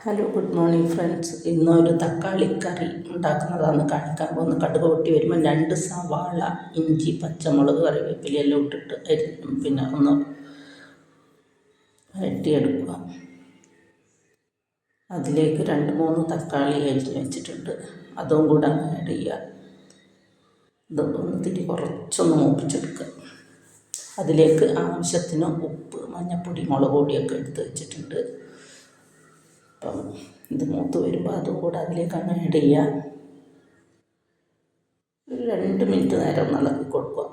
Hello, good morning friends. ഇന്നൊരു തക്കാളിക്കറി ഉണ്ടാക്കുന്നതാണ് കാണിക്കാൻ പോകുന്നത്. കടുക് പൊട്ടി വരുമ്പോൾ 2 സവാള, ഇഞ്ചി, പച്ചമുളക്, കറിവേപ്പിലയെല്ലാം ഇട്ടിട്ട് ഒന്ന് വഴറ്റിയെടുക്കുക. അതിലേക്ക് 2-3 തക്കാളി അരിഞ്ഞ് വെച്ചിട്ടുണ്ട്, അതും കൂടെ ആഡ് ചെയ്യുക. ഇതൊന്ന് കുറച്ചൊന്ന് മൂപ്പിച്ചെടുക്കുക. അതിലേക്ക് ആവശ്യത്തിന് ഉപ്പ്, മഞ്ഞൾപ്പൊടി, മുളക് പൊടിയൊക്കെ എടുത്ത് വെച്ചിട്ടുണ്ട്. അപ്പം ഇത് മൂത്ത് വരുമ്പോൾ അതും കൂടെ അതിലേക്ക് അങ്ങ് ആഡ് ചെയ്യുക. ഒരു 2 മിനിറ്റ് നേരം ഇളക്കി കൊടുക്കുക.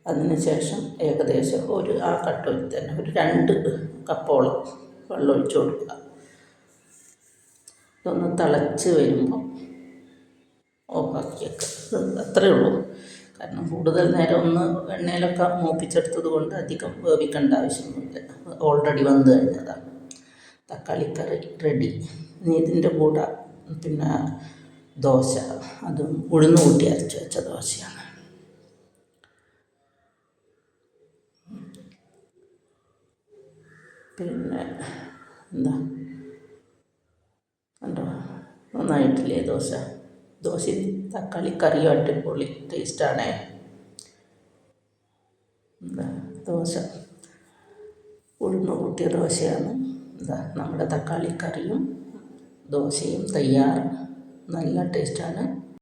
അതിനുശേഷം ഏകദേശം ആ കട്ടയിൽ തന്നെ ഒരു 2 കപ്പോളം വെള്ളം ഒഴിച്ച് കൊടുക്കുക. ഇതൊന്ന് തിളച്ച് വരുമ്പോൾ ഓഫാക്കി വെക്കുക. അത്രയേ ഉള്ളൂ. കാരണം കൂടുതൽ നേരം ഒന്ന് എണ്ണയിലൊക്കെ മൂപ്പിച്ചെടുത്തത് കൊണ്ട് അധികം വേവിക്കേണ്ട ആവശ്യമൊന്നുമില്ല. ഓൾറെഡി വെന്ത് കഴിഞ്ഞതാണ്. തക്കാളിക്കറി റെഡി. ഇനി ഇതിൻ്റെ കൂടെ ദോശ, അതും ഉഴുന്ന് കൂട്ടി അരച്ച് വെച്ച ദോശയാണ്. എന്താ കണ്ടോ, നന്നായിട്ടില്ലേ ദോശയും തക്കാളിക്കറിയും അടിപൊളി ടേസ്റ്റാണേ. ദോശ ഉഴുന്ന് കൂട്ടിയ ദോശയാണ്. നമ്മുടെ തക്കാളിക്കറിയും ദോശയും തയ്യാർ. നല്ല ടേസ്റ്റാണ്.